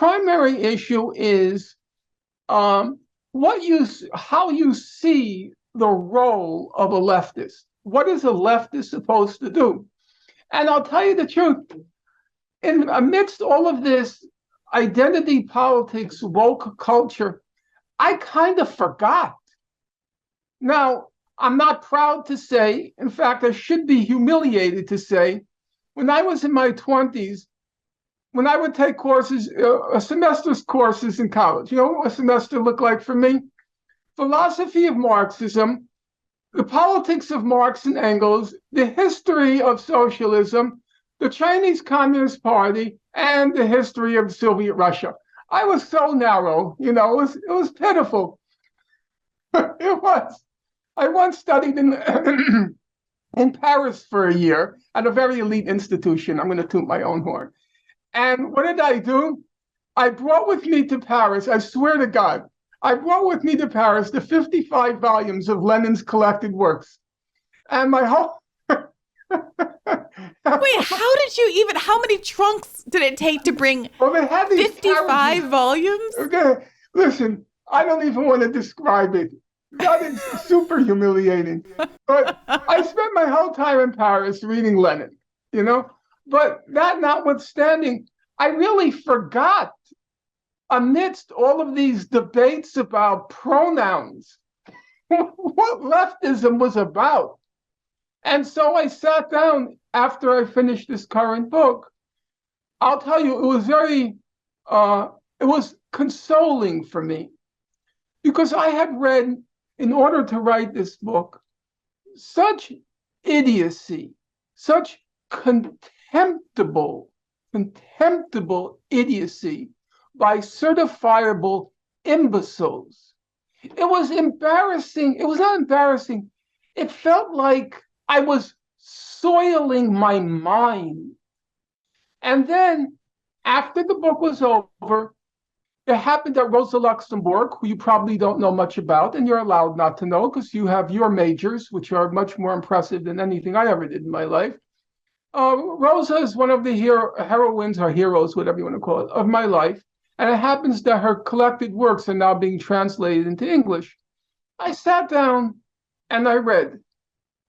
primary issue is how you see the role of a leftist. What is a leftist supposed to do? And I'll tell you the truth, amidst all of this identity politics, woke culture, I kind of forgot. Now, I'm not proud to say, in fact, I should be humiliated to say, when I was in my 20s, when I would take courses, a semester's courses in college, you know what a semester looked like for me? Philosophy of Marxism, the politics of Marx and Engels, the history of socialism, the Chinese Communist Party, and the history of Soviet Russia. I was so narrow, it was pitiful. It was. I once studied in Paris for a year at a very elite institution. I'm going to toot my own horn. And what did I do? I brought with me to Paris, I swear to God, I brought with me to Paris the 55 volumes of Lenin's collected works. And my whole... Wait, how many trunks did it take to bring 55 volumes? Okay, listen, I don't even want to describe it. That is super humiliating. But I spent my whole time in Paris reading Lenin, But that notwithstanding, I really forgot, amidst all of these debates about pronouns, what leftism was about. And so I sat down after I finished this current book. I'll tell you, it was consoling for me, because I had read, in order to write this book, such idiocy, such contemptible idiocy by certifiable imbeciles. It was embarrassing. It was not embarrassing. It felt like I was soiling my mind. And then, after the book was over, it happened that Rosa Luxemburg, who you probably don't know much about, and you're allowed not to know because you have your majors, which are much more impressive than anything I ever did in my life. Rosa is one of the heroines or heroes, whatever you want to call it, of my life. And it happens that her collected works are now being translated into English. I sat down and I read.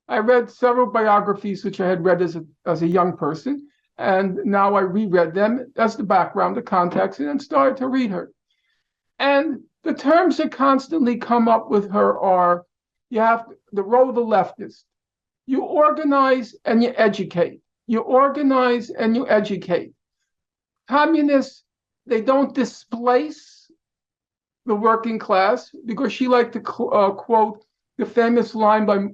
I read several biographies which I had read as a young person. And now I reread them as the background, the context, and then started to read her. And the terms that constantly come up with her are, you have the role of the leftist. You organize and you educate. You organize and you educate. Communists, they don't displace the working class, because she liked to quote the famous line by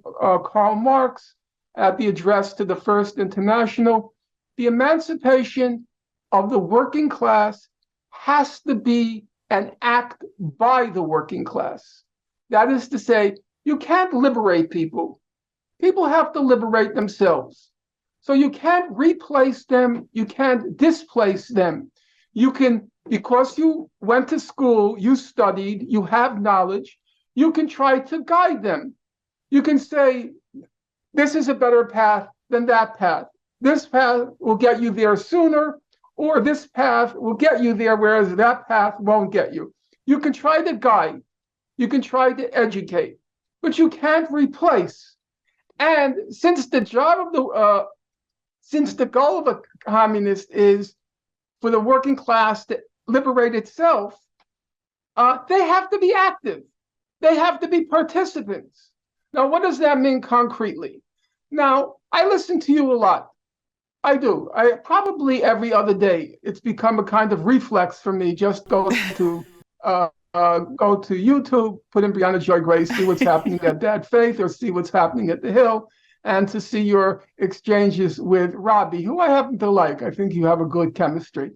Karl Marx at the address to the First International: the emancipation of the working class has to be an act by the working class. That is to say, you can't liberate people. People have to liberate themselves. So you can't replace them, you can't displace them. You can, because you went to school, you studied, you have knowledge, you can try to guide them. You can say, this is a better path than that path. This path will get you there sooner, or this path will get you there, whereas that path won't get you. You can try to guide, you can try to educate, but you can't replace. And since the goal of a communist is for the working class to liberate itself, they have to be active. They have to be participants. Now, what does that mean concretely? Now, I listen to you a lot. I do. I probably every other day. It's become a kind of reflex for me. Just go to YouTube, put in Briahna Joy Grace, see what's happening at Dad Faith, or see what's happening at The Hill, and to see your exchanges with Robbie, who I happen to like. I think you have a good chemistry.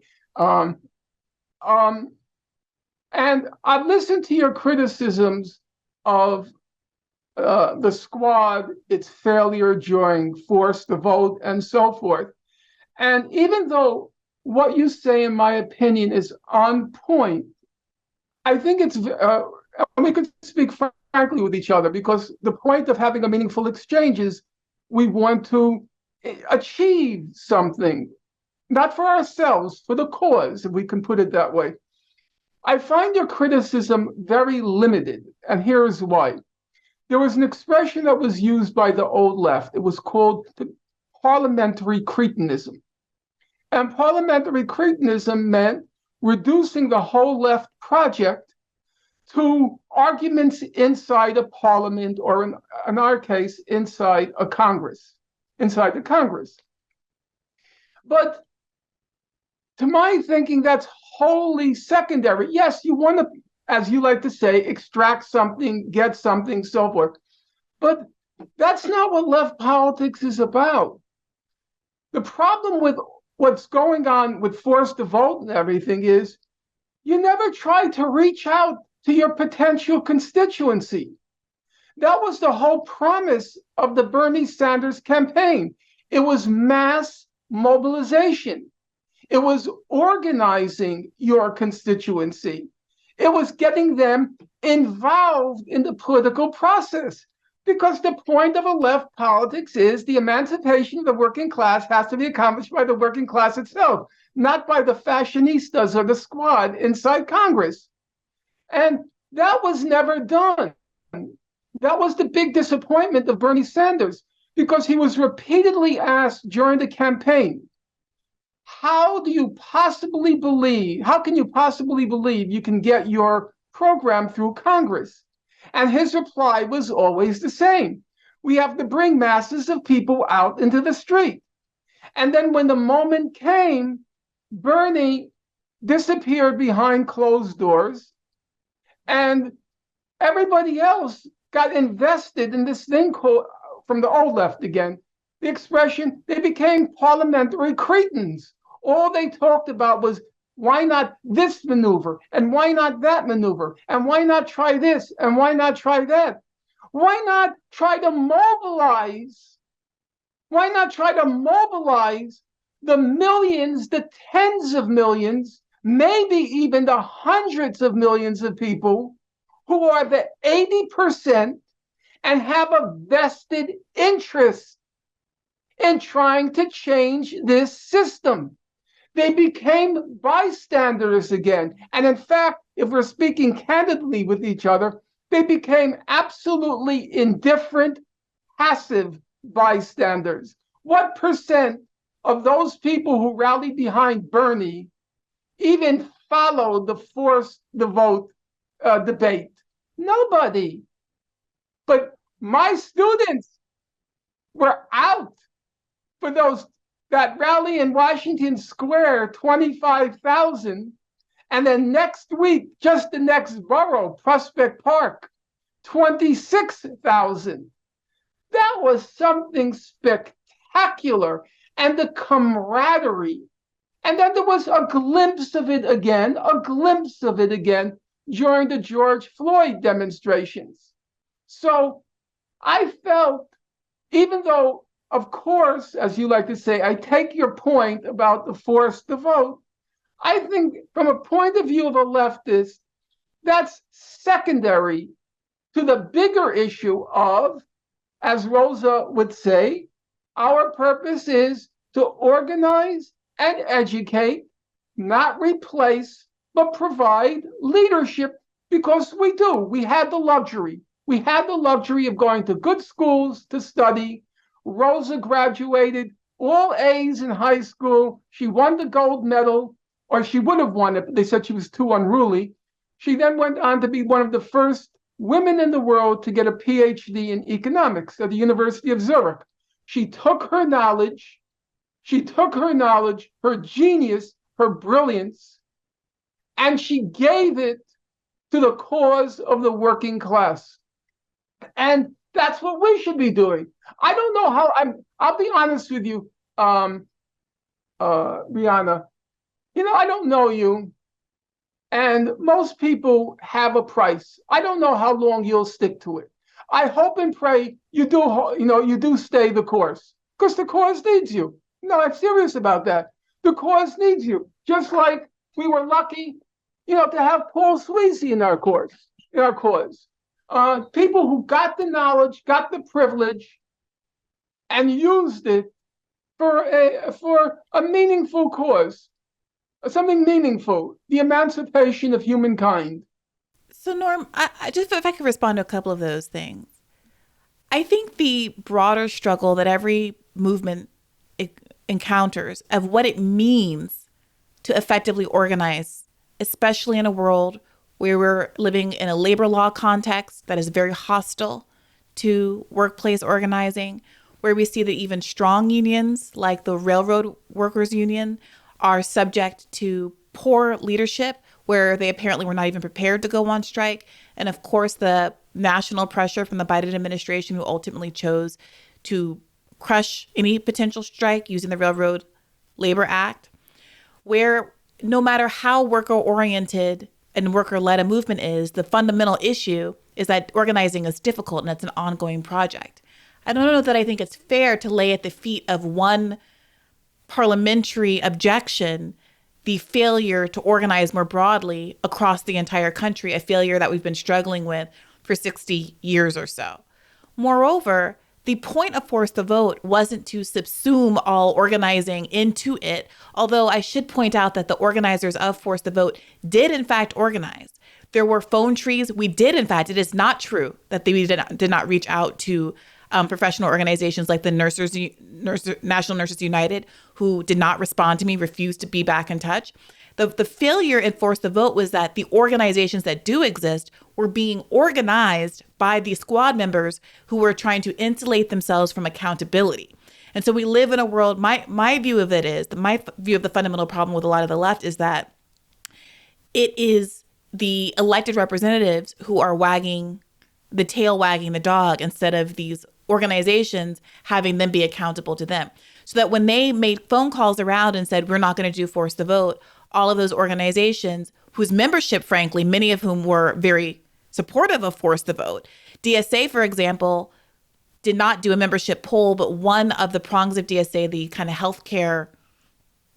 And I've listened to your criticisms of the squad, its failure during forced the vote, and so forth. And even though what you say, in my opinion, is on point, I think it's, we could speak frankly with each other, because the point of having a meaningful exchange is we want to achieve something. not for ourselves, for the cause, if we can put it that way. I find your criticism very limited, and here's why. There was an expression that was used by the old left. It was called the parliamentary cretinism. And parliamentary cretinism meant reducing the whole left project to arguments inside a parliament, or in our case, inside the Congress. But to my thinking, that's wholly secondary. Yes, you want to, as you like to say, extract something, get something, so forth. But that's not what left politics is about. The problem with what's going on with forced to vote and everything is you never try to reach out to your potential constituency. That was the whole promise of the Bernie Sanders campaign. It was mass mobilization. It was organizing your constituency. It was getting them involved in the political process. Because the point of a left politics is the emancipation of the working class has to be accomplished by the working class itself, not by the fashionistas or the squad inside Congress. And that was never done. That was the big disappointment of Bernie Sanders, because he was repeatedly asked during the campaign, how can you possibly believe you can get your program through Congress? And his reply was always the same. We have to bring masses of people out into the street. And then when the moment came, Bernie disappeared behind closed doors, and everybody else got invested in this thing called, from the old left again, the expression, they became parliamentary cretins. All they talked about was, why not this maneuver? And why not that maneuver? And why not try this? And why not try that? Why not try to mobilize? Why not try to mobilize the millions, the tens of millions, maybe even the hundreds of millions of people who are the 80% and have a vested interest in trying to change this system? They became bystanders again. And in fact, if we're speaking candidly with each other, they became absolutely indifferent, passive bystanders. What percent of those people who rallied behind Bernie even followed the forced the vote debate? Nobody. But my students were out for that rally in Washington Square, 25,000, and then next week, just the next borough, Prospect Park, 26,000. That was something spectacular, and the camaraderie. And then there was a glimpse of it again during the George Floyd demonstrations. So I felt, even though, of course, as you like to say, I take your point about the force to vote, I think from a point of view of a leftist, that's secondary to the bigger issue of, as Rosa would say, our purpose is to organize and educate, not replace, but provide leadership, because we do. We had the luxury. We had the luxury of going to good schools to study. Rosa graduated all A's in high school. She won the gold medal, or she would have won it, but they said she was too unruly. She then went on to be one of the first women in the world to get a PhD in economics at the University of Zurich. She took her knowledge, her genius, her brilliance, and she gave it to the cause of the working class. And that's what we should be doing. I don't know how, I'll be honest with you, Briahna. I don't know you, and most people have a price. I don't know how long you'll stick to it. I hope and pray you do stay the course, because the cause needs you. No, I'm serious about that. The cause needs you. Just like we were lucky, to have Paul Sweezy in our cause. People who got the knowledge, got the privilege, and used it for a meaningful cause, something meaningful, the emancipation of humankind. So, Norm, I just if I could respond to a couple of those things. I think the broader struggle that every movement encounters of what it means to effectively organize, especially in a world where we're living in a labor law context that is very hostile to workplace organizing, where we see that even strong unions like the Railroad Workers Union are subject to poor leadership, where they apparently were not even prepared to go on strike. And of course, the national pressure from the Biden administration, who ultimately chose to crush any potential strike using the Railroad Labor Act, where no matter how worker-oriented and worker-led a movement is, the fundamental issue is that organizing is difficult and it's an ongoing project. I don't know that I think it's fair to lay at the feet of one parliamentary objection the failure to organize more broadly across the entire country, a failure that we've been struggling with for 60 years or so. Moreover, the point of Force the Vote wasn't to subsume all organizing into it, although I should point out that the organizers of Force the Vote did in fact organize. There were phone trees. We did, in fact, it is not true that they did not reach out to professional organizations like the National Nurses United, who did not respond to me, refused to be back in touch. The failure in Force the Vote was that the organizations that do exist were being organized by the squad members who were trying to insulate themselves from accountability. And so we live in a world, my view of it is, my view of the fundamental problem with a lot of the left is that it is the elected representatives who are wagging the dog instead of these organizations having them be accountable to them. So that when they made phone calls around and said, we're not going to do Force the Vote, all of those organizations whose membership, frankly, many of whom were very supportive of Force the Vote. DSA, for example, did not do a membership poll, but one of the prongs of DSA, the kind of healthcare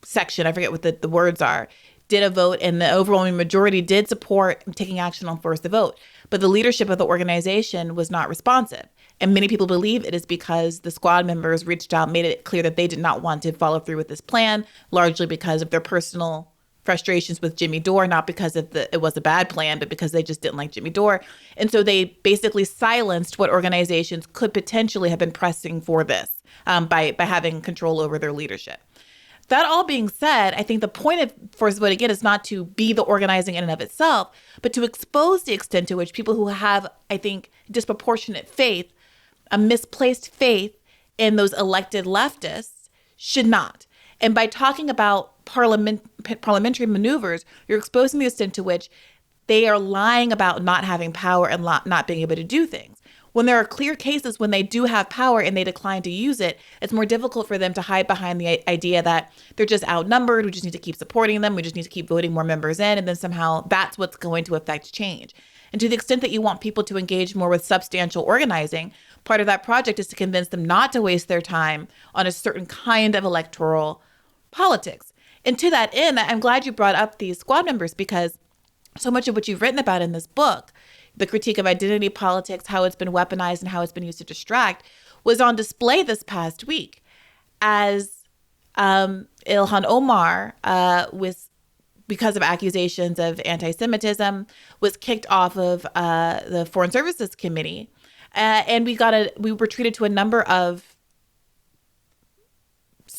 section, I forget what the words are, did a vote, and the overwhelming majority did support taking action on Force the Vote. But the leadership of the organization was not responsive. And many people believe it is because the squad members reached out, made it clear that they did not want to follow through with this plan, largely because of their personal frustrations with Jimmy Dore, not because it was a bad plan, but because they just didn't like Jimmy Dore. And so they basically silenced what organizations could potentially have been pressing for this by having control over their leadership. That all being said, I think the point of Force the Vote, again, is not to be the organizing in and of itself, but to expose the extent to which people who have, I think, disproportionate faith, a misplaced faith in those elected leftists should not. And by talking about parliamentary maneuvers, you're exposing the extent to which they are lying about not having power and not being able to do things. When there are clear cases when they do have power and they decline to use it, it's more difficult for them to hide behind the idea that they're just outnumbered. We just need to keep supporting them. We just need to keep voting more members in. And then somehow that's what's going to affect change. And to the extent that you want people to engage more with substantial organizing, part of that project is to convince them not to waste their time on a certain kind of electoral politics. And to that end, I'm glad you brought up these squad members, because so much of what you've written about in this book, the critique of identity politics, how it's been weaponized and how it's been used to distract, was on display this past week as Ilhan Omar because of accusations of anti-Semitism, was kicked off of the Foreign Services Committee. And we were treated to a number of,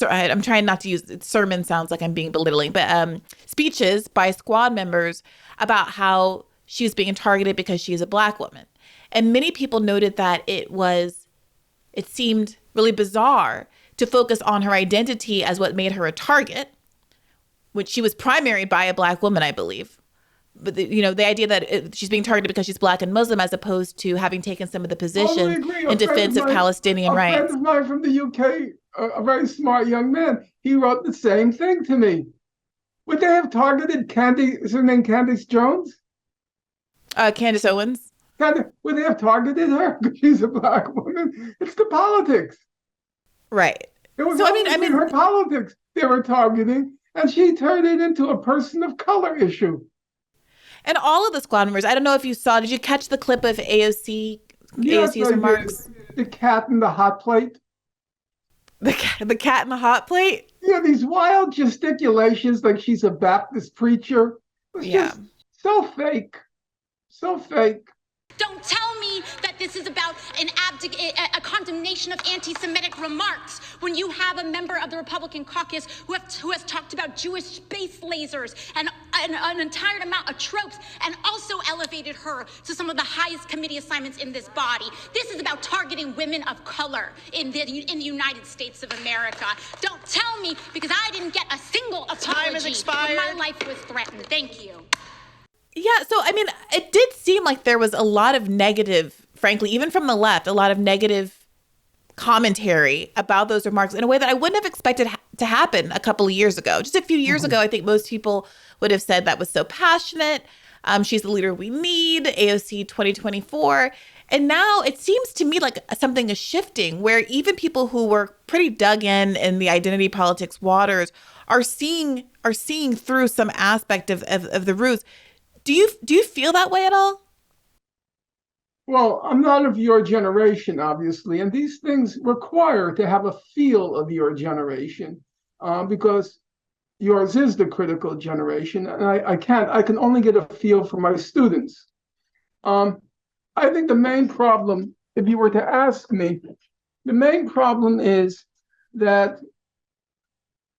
I'm trying not to use, sermon sounds like I'm being belittling, but speeches by squad members about how she was being targeted because she's a Black woman. And many people noted that it seemed really bizarre to focus on her identity as what made her a target, which she was primaried by a Black woman, I believe. But the idea that she's being targeted because she's Black and Muslim, as opposed to having taken some of the positions in defense of Palestinian rights. A friend of mine from the UK, a very smart young man, he wrote the same thing to me. Would they have targeted is her name Candace Jones? Candace Owens. Would they have targeted her because she's a Black woman? It's the politics. Right. It was her politics they were targeting, and she turned it into a person of color issue. And all of the squad members, I don't know if you saw, did you catch the clip of AOC's remarks? The cat in the hot plate. The cat in the hot plate? Yeah, these wild gesticulations like she's a Baptist preacher. It was Yeah. just so fake, so fake. Don't tell me that this is about a condemnation of anti-Semitic remarks when you have a member of the Republican caucus who has talked about Jewish space lasers and an entire amount of tropes and also elevated her to some of the highest committee assignments in this body. This is about targeting women of color in the United States of America. Don't tell me, because I didn't get a single apology. Time has expired. When my life was threatened. Thank you. Yeah, so I mean, it did seem like there was a lot of negative, frankly, even from the left, a lot of negative commentary about those remarks in a way that I wouldn't have expected to happen a couple of years ago. Just a few years ago, I think most people would have said that was so passionate. She's the leader we need, AOC 2024. And now it seems to me like something is shifting, where even people who were pretty dug in the identity politics waters are seeing through some aspect of the ruse. Do you feel that way at all? Well, I'm not of your generation, obviously, and these things require to have a feel of your generation, because yours is the critical generation, and I can only get a feel for my students. I think the main problem, if you were to ask me, the main problem is that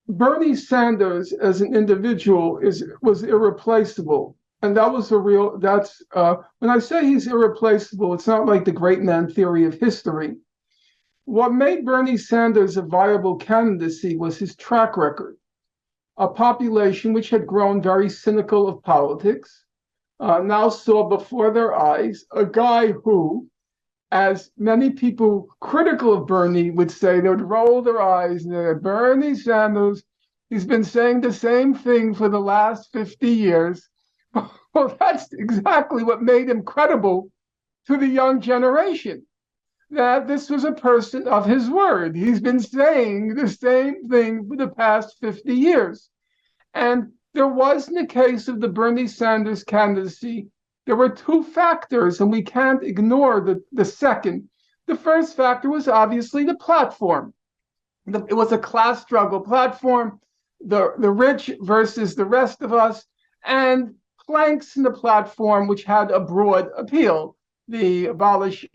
Bernie Sanders as an individual was irreplaceable. And that was when I say he's irreplaceable, it's not like the great man theory of history. What made Bernie Sanders a viable candidacy was his track record. A population which had grown very cynical of politics now saw before their eyes a guy who, as many people critical of Bernie would say, they would roll their eyes and they're Bernie Sanders, he's been saying the same thing for the last 50 years. Well, that's exactly what made him credible to the young generation, that this was a person of his word. He's been saying the same thing for the past 50 years. And there was, in the case of the Bernie Sanders candidacy, there were two factors, and we can't ignore the second. The first factor was obviously the platform. It was a class struggle platform, the rich versus the rest of us, and planks in the platform which had a broad appeal. The abolish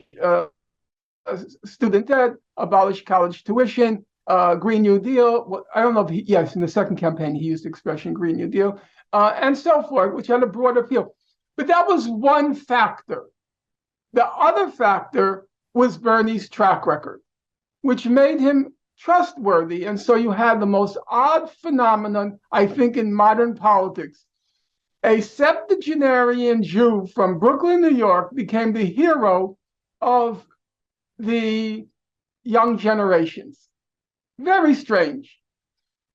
student debt, abolish college tuition, Green New Deal. I don't know if yes, in the second campaign he used the expression Green New Deal, and so forth, which had a broad appeal. But that was one factor. The other factor was Bernie's track record, which made him trustworthy. And so you had the most odd phenomenon, I think, in modern politics. A septuagenarian Jew from Brooklyn, New York, became the hero of the young generations. Very strange.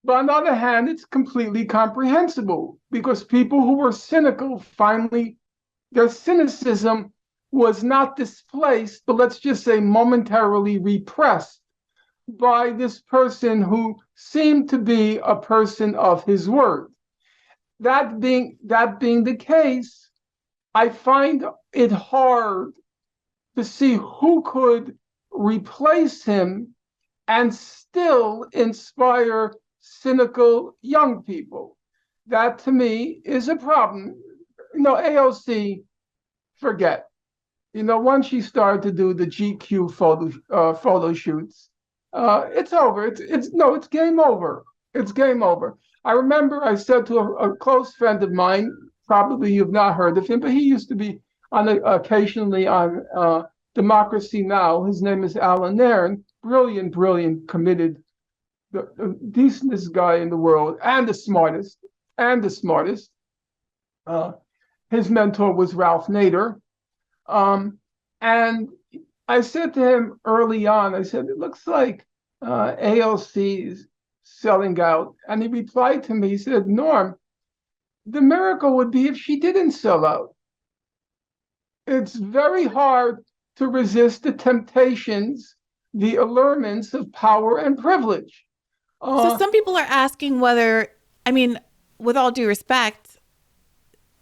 But on the other hand, it's completely comprehensible, because people who were cynical finally, their cynicism was not displaced, but let's just say momentarily repressed by this person who seemed to be a person of his word. That being the case, I find it hard to see who could replace him and still inspire cynical young people. That to me is a problem. AOC, forget. Once she started to do the GQ photo shoots, it's over. It's game over. It's game over. I remember I said to a close friend of mine, probably you've not heard of him, but he used to be occasionally on Democracy Now! His name is Alan Nairn, brilliant, committed, the decentest guy in the world, and the smartest. His mentor was Ralph Nader. And I said to him early on, I said, it looks like AOC's selling out. And he replied to me, he said, Norm, the miracle would be if she didn't sell out. It's very hard to resist the temptations, the allurements of power and privilege. So some people are asking whether, with all due respect,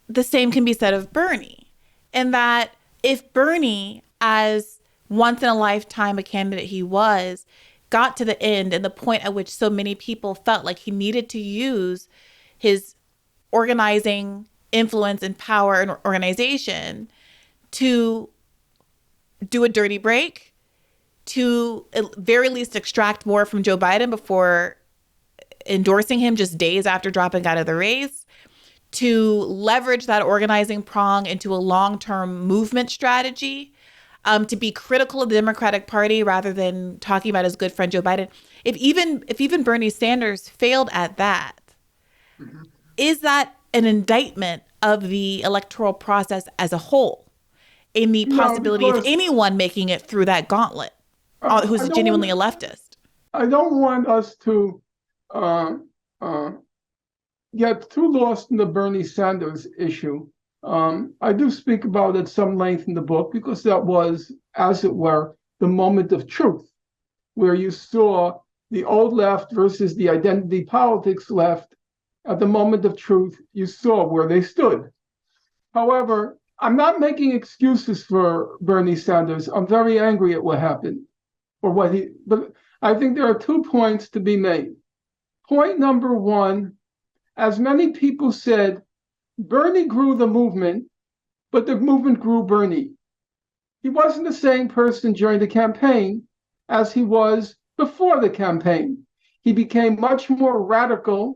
the same can be said of Bernie. And that if Bernie, as once in a lifetime a candidate he was, got to the end and the point at which so many people felt like he needed to use his organizing influence and power and organization to do a dirty break, to at very least extract more from Joe Biden before endorsing him just days after dropping out of the race, to leverage that organizing prong into a long-term movement strategy, to be critical of the Democratic Party rather than talking about his good friend Joe Biden. If even Bernie Sanders failed at that, is that an indictment of the electoral process as a whole, in the possibility of anyone making it through that gauntlet who's genuinely a leftist? I don't want us to get too lost in the Bernie Sanders issue. I do speak about it some length in the book because that was, as it were, the moment of truth, where you saw the old left versus the identity politics left. At the moment of truth, you saw where they stood. However, I'm not making excuses for Bernie Sanders. I'm very angry at what happened, but I think there are 2 points to be made. Point number one, as many people said, Bernie grew the movement, but the movement grew Bernie. He wasn't the same person during the campaign as he was before the campaign. He became much more radical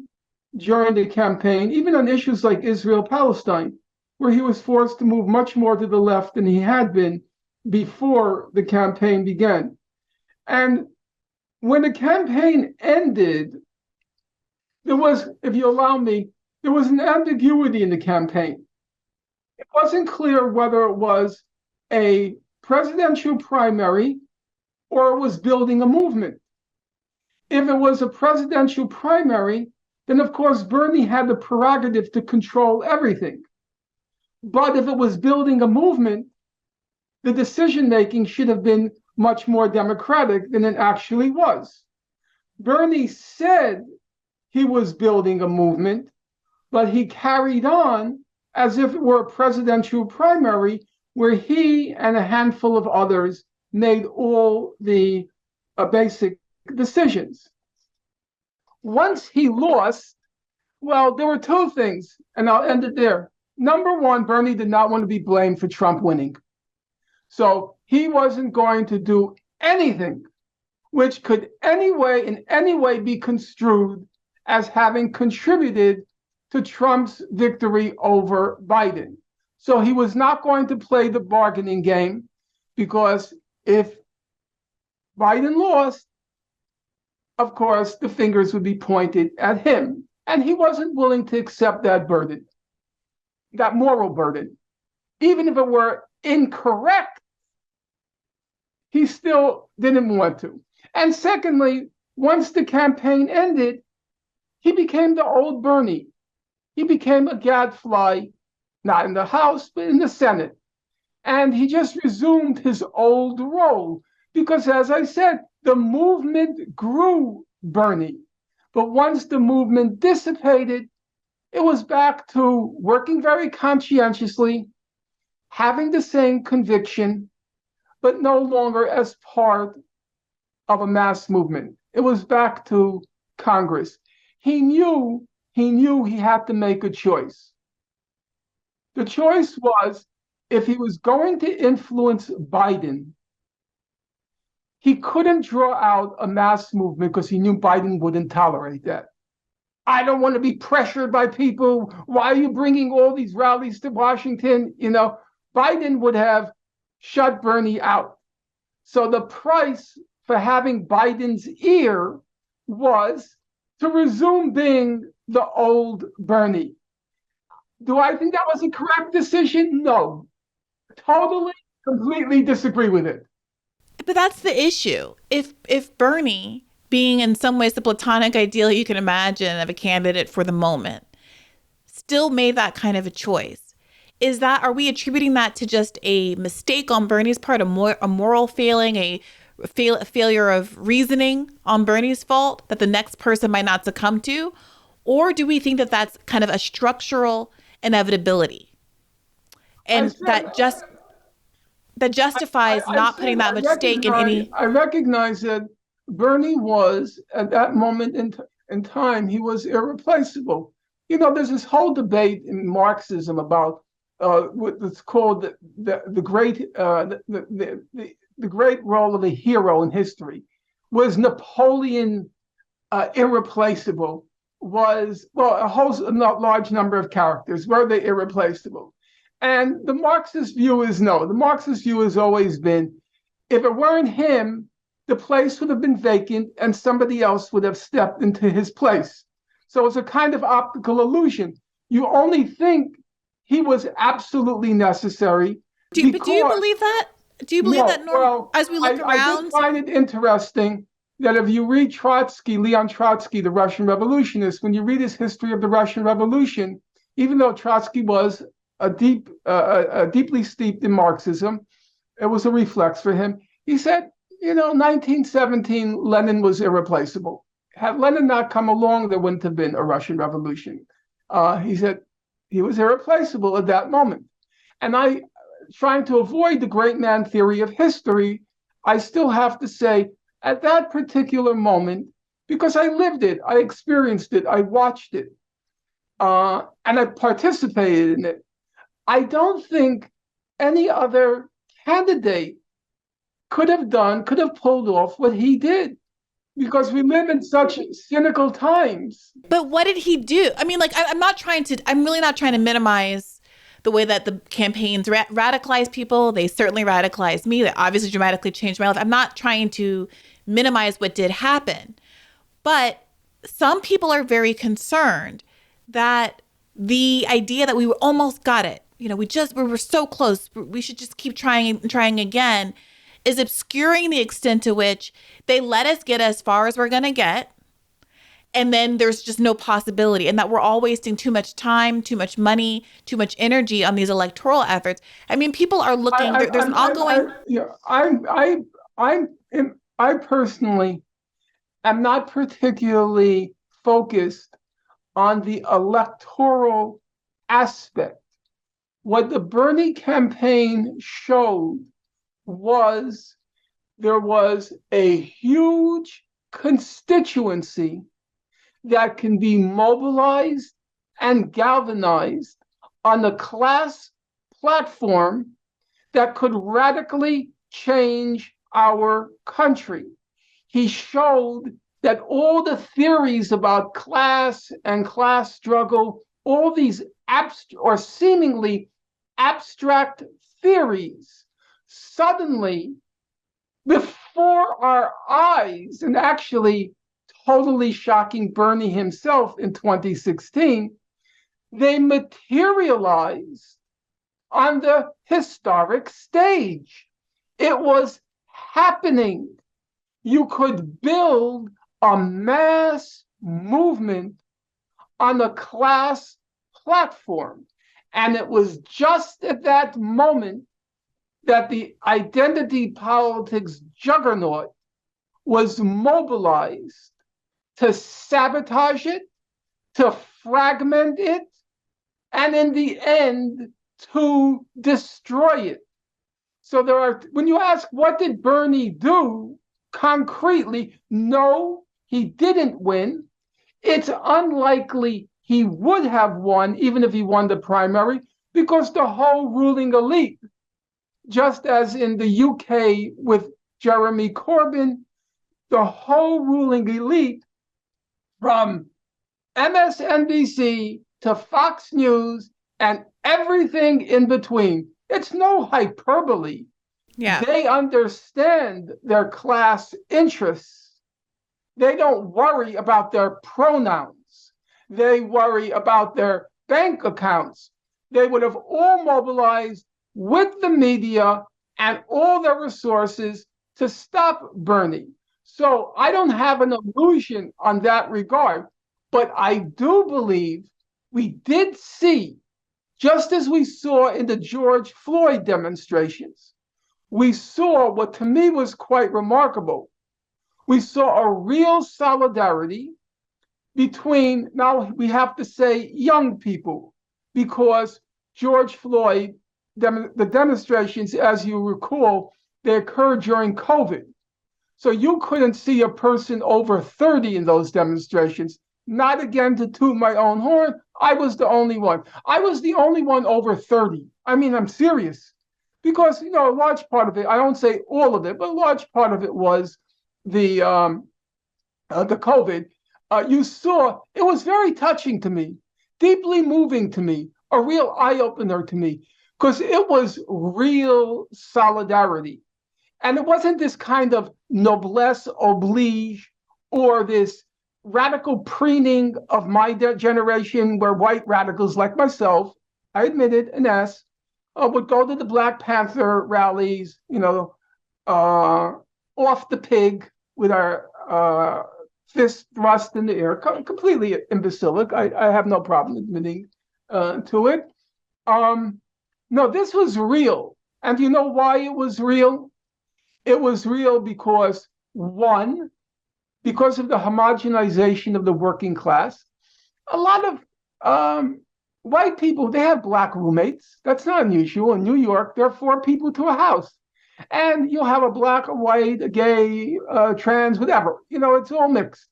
during the campaign, even on issues like Israel-Palestine, where he was forced to move much more to the left than he had been before the campaign began. And when the campaign ended, there was, if you allow me, there was an ambiguity in the campaign. It wasn't clear whether it was a presidential primary or it was building a movement. If it was a presidential primary, then of course Bernie had the prerogative to control everything. But if it was building a movement, the decision-making should have been much more democratic than it actually was. Bernie said he was building a movement, but he carried on as if it were a presidential primary where he and a handful of others made all the basic decisions. Once he lost, well, there were 2 things, and I'll end it there. Number one, Bernie did not want to be blamed for Trump winning. So he wasn't going to do anything which could in any way be construed as having contributed to Trump's victory over Biden. So he was not going to play the bargaining game, because if Biden lost, of course, the fingers would be pointed at him. And he wasn't willing to accept that burden, that moral burden. Even if it were incorrect, he still didn't want to. And secondly, once the campaign ended, he became the old Bernie. He became a gadfly, not in the House, but in the Senate. And he just resumed his old role because, as I said, the movement grew Bernie. But once the movement dissipated, it was back to working very conscientiously, having the same conviction, but no longer as part of a mass movement. It was back to Congress. He knew he had to make a choice. The choice was, if he was going to influence Biden, he couldn't draw out a mass movement because he knew Biden wouldn't tolerate that. I don't want to be pressured by people. Why are you bringing all these rallies to Washington? Biden would have shut Bernie out. So the price for having Biden's ear was to resume being the old Bernie. Do I think that was a correct decision? No. Totally, completely disagree with it. But that's the issue. If Bernie, being in some ways the platonic ideal you can imagine of a candidate for the moment, still made that kind of a choice, are we attributing that to just a mistake on Bernie's part, a moral failing, a failure of reasoning on Bernie's fault that the next person might not succumb to? Or do we think that that's kind of a structural inevitability, and that justifies not putting that much stake in any? I recognize that Bernie was, at that moment in time, he was irreplaceable. There's this whole debate in Marxism about what's called the great role of a hero in history. Was Napoleon irreplaceable? Was, well, a whole large number of characters, were they irreplaceable? And the Marxist view is no. The Marxist view has always been, if it weren't him, the place would have been vacant and somebody else would have stepped into his place. So it's a kind of optical illusion. You only think he was absolutely necessary. But do you believe that? Do you believe that, Norm, well, as we look around? I did find it interesting that if you read Trotsky, Leon Trotsky, the Russian revolutionist, when you read his history of the Russian Revolution, even though Trotsky was deeply steeped in Marxism, it was a reflex for him. He said, 1917, Lenin was irreplaceable. Had Lenin not come along, there wouldn't have been a Russian Revolution. He said he was irreplaceable at that moment. And trying to avoid the great man theory of history, I still have to say, at that particular moment, because I lived it, I experienced it, I watched it, and I participated in it, I don't think any other candidate could have pulled off what he did, because we live in such cynical times. But what did he do? I mean, I'm really not trying to minimize the way that the campaigns radicalize people. They certainly radicalized me. They obviously dramatically changed my life. I'm not trying to minimize what did happen. But some people are very concerned that the idea that we almost got it, we were so close, we should just keep trying again, is obscuring the extent to which they let us get as far as we're going to get. And then there's just no possibility, and that we're all wasting too much time, too much money, too much energy on these electoral efforts. I mean, people are looking. There's an ongoing. I personally am not particularly focused on the electoral aspect. What the Bernie campaign showed was there was a huge constituency that can be mobilized and galvanized on a class platform that could radically change our country. He showed that all the theories about class and class struggle, all these seemingly abstract theories, suddenly before our eyes, and actually totally shocking Bernie himself in 2016, they materialized on the historic stage. It was happening. You could build a mass movement on a class platform. And it was just at that moment that the identity politics juggernaut was mobilized to sabotage it, to fragment it, and in the end, to destroy it. So when you ask, what did Bernie do concretely? No, he didn't win. It's unlikely he would have won, even if he won the primary, because the whole ruling elite, just as in the UK with Jeremy Corbyn, the whole ruling elite, from MSNBC to Fox News and everything in between, it's no hyperbole. Yeah. They understand their class interests. They don't worry about their pronouns. They worry about their bank accounts. They would have all mobilized with the media and all their resources to stop Bernie. So I don't have an illusion on that regard, but I do believe we did see, just as we saw in the George Floyd demonstrations, we saw what to me was quite remarkable. We saw a real solidarity between, now we have to say, young people, because George Floyd, the demonstrations, as you recall, they occurred during COVID. So you couldn't see a person over 30 in those demonstrations. Not again to toot my own horn. I was the only one. I was the only one over 30. I mean, I'm serious. Because, a large part of it, I don't say all of it, but a large part of it was the COVID. You saw, it was very touching to me, deeply moving to me, a real eye-opener to me, because it was real solidarity. And it wasn't this kind of noblesse oblige or this radical preening of my generation where white radicals like myself, I admit it, an S, would go to the Black Panther rallies, off the pig with our fist thrust in the air, completely imbecilic. I have no problem admitting to it. No, this was real. And you know why it was real? It was real because, one, because of the homogenization of the working class. A lot of white people, they have Black roommates. That's not unusual. In New York, there are 4 people to a house. And you'll have a Black, a white, a gay, trans, whatever. It's all mixed.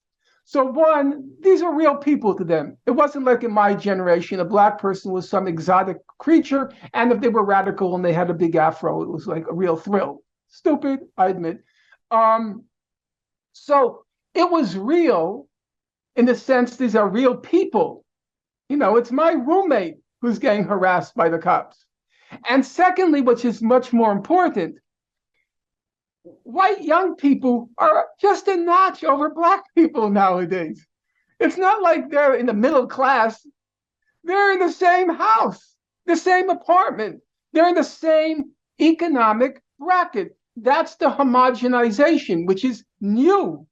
So one, these are real people to them. It wasn't like in my generation, a Black person was some exotic creature. And if they were radical and they had a big afro, it was like a real thrill. Stupid, I admit. So it was real in the sense these are real people. It's my roommate who's getting harassed by the cops. And secondly, which is much more important, white young people are just a notch over Black people nowadays. It's not like they're in the middle class. They're in the same house, the same apartment. They're in the same economic bracket. That's the homogenization, which is new.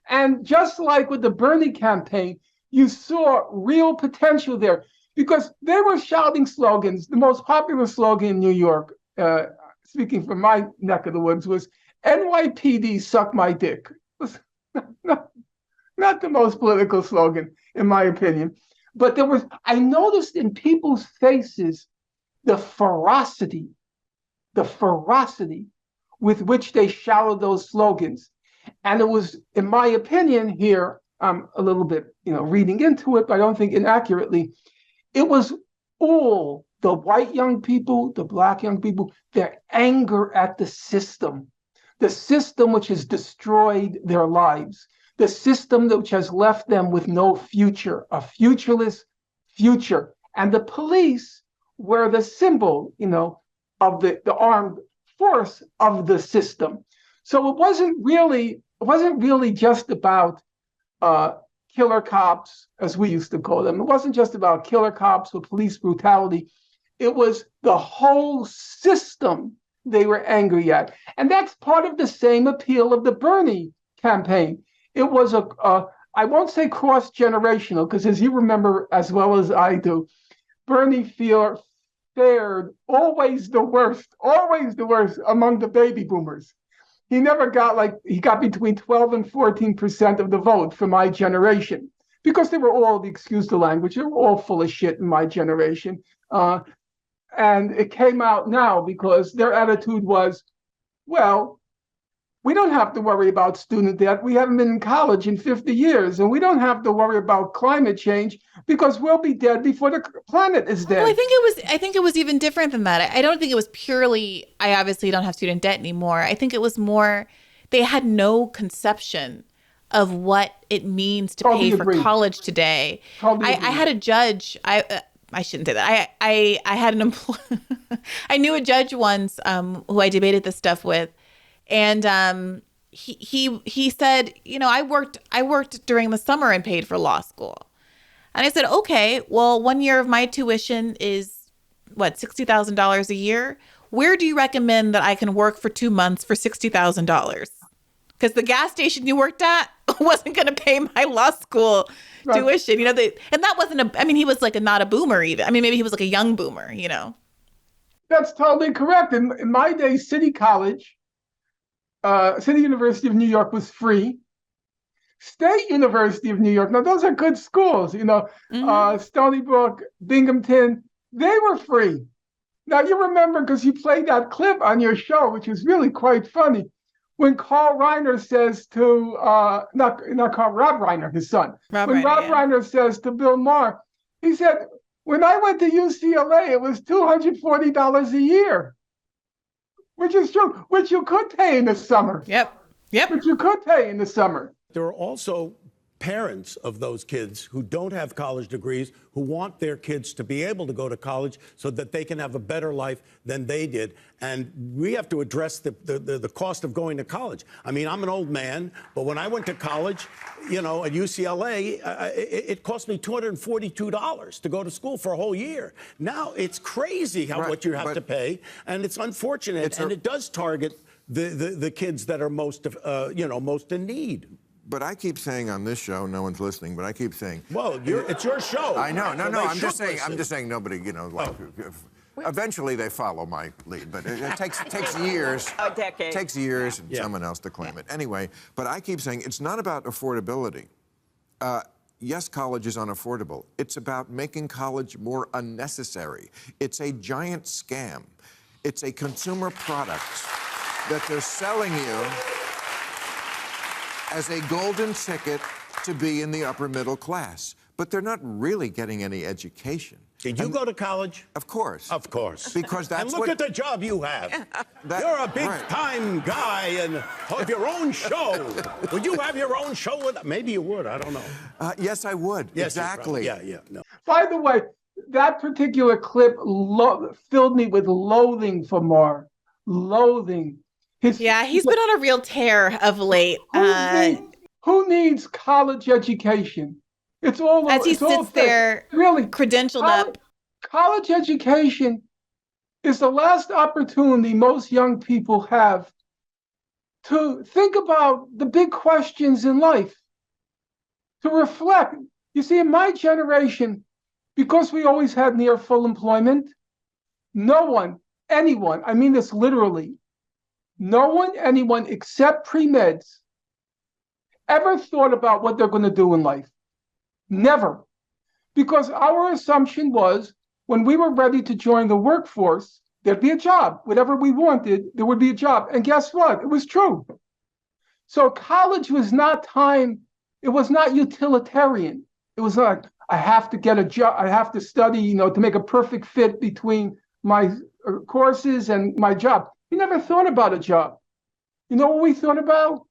And just like with the Bernie campaign, you saw real potential there because they were shouting slogans. The most popular slogan in New York, speaking from my neck of the woods, was NYPD suck my dick. It was not the most political slogan, in my opinion. But I noticed in people's faces the ferocity with which they shouted those slogans. And it was, in my opinion, here, I'm a little bit, reading into it, but I don't think inaccurately, it was all the white young people, the Black young people, their anger at the system which has destroyed their lives, the system which has left them with no future, a futureless future. And the police were the symbol, of the armed force of the system. So it wasn't really just about killer cops, as we used to call them. It wasn't just about killer cops or police brutality. It was the whole system they were angry at. And that's part of the same appeal of the Bernie campaign. It was I won't say cross-generational, because as you remember as well as I do, Bernie fared always the worst among the baby boomers. He never he got between 12 and 14% of the vote for my generation, because they were all, excuse the language, they were all full of shit in my generation. And it came out now because their attitude was, well, we don't have to worry about student debt. We haven't been in college in 50 years, and we don't have to worry about climate change because we'll be dead before the planet is dead. Well, I think it was even different than that. I don't think it was purely, I obviously don't have student debt anymore. I think it was more, they had no conception of what it means to pay for college today. I had a judge, I shouldn't say that. I had an employee. I knew a judge once who I debated this stuff with, and he said, I worked during the summer and paid for law school, and I said, okay, well, 1 year of my tuition is what, $60,000 a year. Where do you recommend that I can work for 2 months for $60,000? Because the gas station you worked at wasn't going to pay my law school tuition, and that wasn't he was like not a boomer even. Maybe he was like a young boomer, That's totally correct. In my day, City College, City University of New York was free. State University of New York, now those are good schools, Stony Brook, Binghamton, they were free. Now you remember, because you played that clip on your show, which was really quite funny, when Carl Reiner says to, not Carl, Rob Reiner, his son, Rob Reiner says to Bill Maher, he said, when I went to UCLA, it was $240 a year, which is true, which you could pay in the summer. Yep. Which you could pay in the summer. There are also parents of those kids who don't have college degrees who want their kids to be able to go to college so that they can have a better life than they did. And we have to address the cost of going to college. I mean, I'm an old man, but when I went to college, you know, at UCLA, it cost me $242 to go to school for a whole year. Now it's crazy what you have to pay, and it's unfortunate, and it does target the kids that are most in need. But I keep saying on this show, no one's listening, but I keep saying, well, it's your show. I know, no, I'm just saying nobody, you know, like, eventually they follow my lead, but it takes years. A decade. Takes years and someone else to claim it. Anyway, but I keep saying it's not about affordability. Yes, college is unaffordable. It's about making college more unnecessary. It's a giant scam. It's a consumer product that they're selling you as a golden ticket to be in the upper middle class. But they're not really getting any education. Did you go to college? Of course. Of course. Because that's and look at the job you have. You're a big-time guy and have your own show. Would you have your own show? Maybe you would. I don't know. Yes, I would. Yes, exactly. Yeah. No. By the way, that particular clip filled me with loathing for Maher. Loathing. He's been on a real tear of late. Who needs college education? It's all as he sits there, really credentialed up. College education is the last opportunity most young people have to think about the big questions in life, to reflect. You see, in my generation, because we always had near full employment, anyone, I mean this literally, anyone except pre-meds ever thought about what they're going to do in life. Never. Because our assumption was when we were ready to join the workforce, there'd be a job. Whatever we wanted, there would be a job. And guess what? It was true. So college was not time. It was not utilitarian. It was like, I have to get a job. I have to study, to make a perfect fit between my courses and my job. We never thought about a job. You know what we thought about?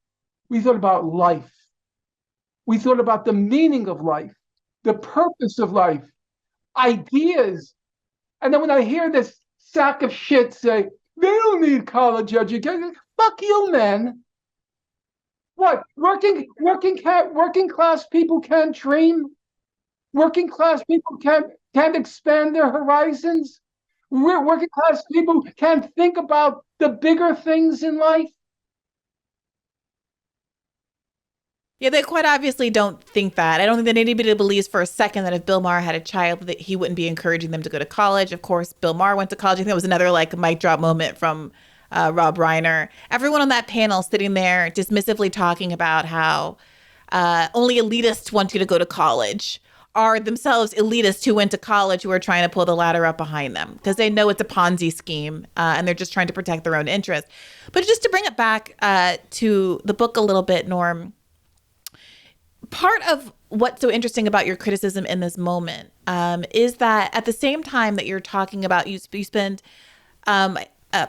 We thought about life. We thought about the meaning of life, the purpose of life, ideas. And then when I hear this sack of shit say, they don't need college education, fuck you, man. What? Working class people can't dream? Working class people can't expand their horizons? Working class people can't think about the bigger things in life? Yeah, they quite obviously don't think that. I don't think that anybody believes for a second that if Bill Maher had a child, that he wouldn't be encouraging them to go to college. Of course, Bill Maher went to college. I think that was another mic drop moment from Rob Reiner. Everyone on that panel sitting there dismissively talking about how only elitists want you to go to college, are themselves elitists who went to college who are trying to pull the ladder up behind them because they know it's a Ponzi scheme and they're just trying to protect their own interests. But just to bring it back to the book a little bit, Norm, part of what's so interesting about your criticism in this moment is that at the same time that you're talking about, you spend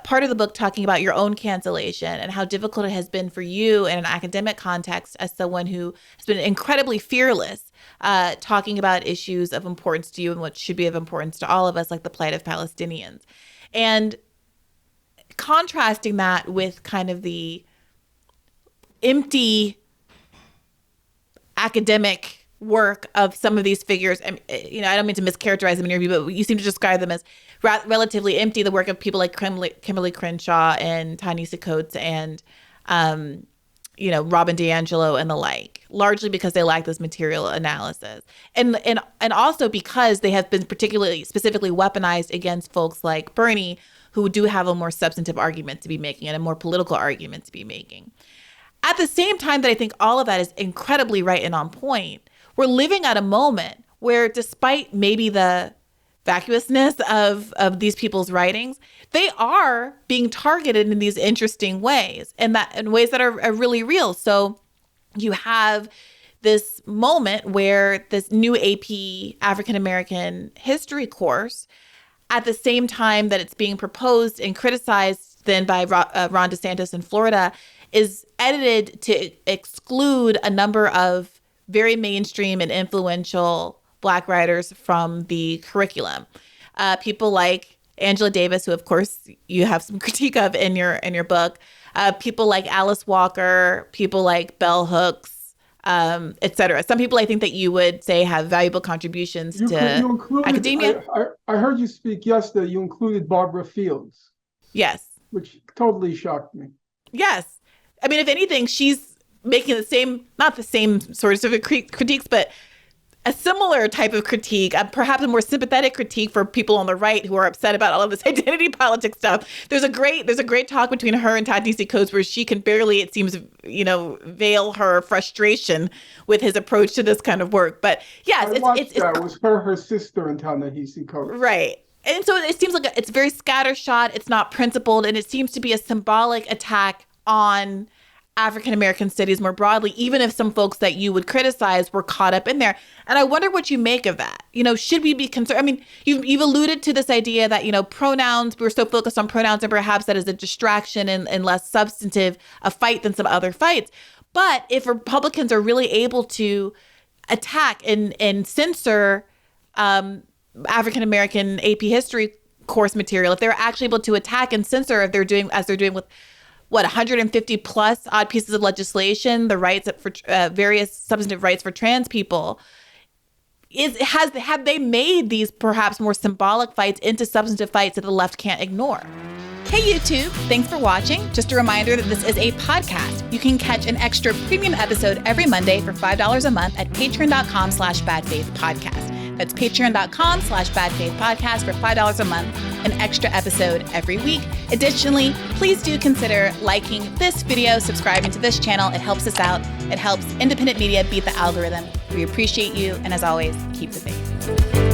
part of the book talking about your own cancellation and how difficult it has been for you in an academic context as someone who has been incredibly fearless, talking about issues of importance to you and what should be of importance to all of us, like the plight of Palestinians. And contrasting that with kind of the empty academic work of some of these figures. I don't mean to mischaracterize them in your view, but you seem to describe them as relatively empty. The work of people like Kimberlé Crenshaw and Ta-Nehisi Coates and, Robin DiAngelo and the like, largely because they lack this material analysis. And also because they have been specifically weaponized against folks like Bernie, who do have a more substantive argument to be making and a more political argument to be making. At the same time that I think all of that is incredibly right and on point, we're living at a moment where despite maybe the vacuousness of these people's writings, they are being targeted in these interesting ways, and that in ways that are really real. So you have this moment where this new AP African American history course, at the same time that it's being proposed and criticized then by Ron DeSantis in Florida, is edited to exclude a number of very mainstream and influential Black writers from the curriculum. People like Angela Davis, who of course you have some critique of in your book. People like Alice Walker, people like Bell Hooks, et cetera. Some people I think that you would say have valuable contributions to academia. I heard you speak yesterday. You included Barbara Fields. Yes. Which totally shocked me. Yes. I mean, if anything, she's making the same, not the same sorts of critiques, but a similar type of critique, perhaps a more sympathetic critique for people on the right who are upset about all of this identity politics stuff. There's a great talk between her and Ta-Nehisi Coates where she can barely, it seems, veil her frustration with his approach to this kind of work. But yes, it was her sister and Ta-Nehisi Coates. Right. And so it seems like it's very scattershot. It's not principled, and it seems to be a symbolic attack on African-American studies more broadly, even if some folks that you would criticize were caught up in there. And I wonder what you make of that. Should we be concerned? I mean, you've alluded to this idea that, pronouns, we're so focused on pronouns and perhaps that is a distraction and less substantive a fight than some other fights. But if Republicans are really able to attack and censor African-American AP history course material, if they're actually able to attack and censor, if they're doing with 150 plus odd pieces of legislation, the rights for various substantive rights for trans people, have they made these perhaps more symbolic fights into substantive fights that the left can't ignore? Hey YouTube, thanks for watching. Just a reminder that this is a podcast. You can catch an extra premium episode every Monday for $5 a month at patreon.com/badfaithpodcast. That's patreon.com/badfaithpodcast for $5 a month, an extra episode every week. Additionally, please do consider liking this video, subscribing to this channel. It helps us out. It helps independent media beat the algorithm. We appreciate you. And as always, keep the faith.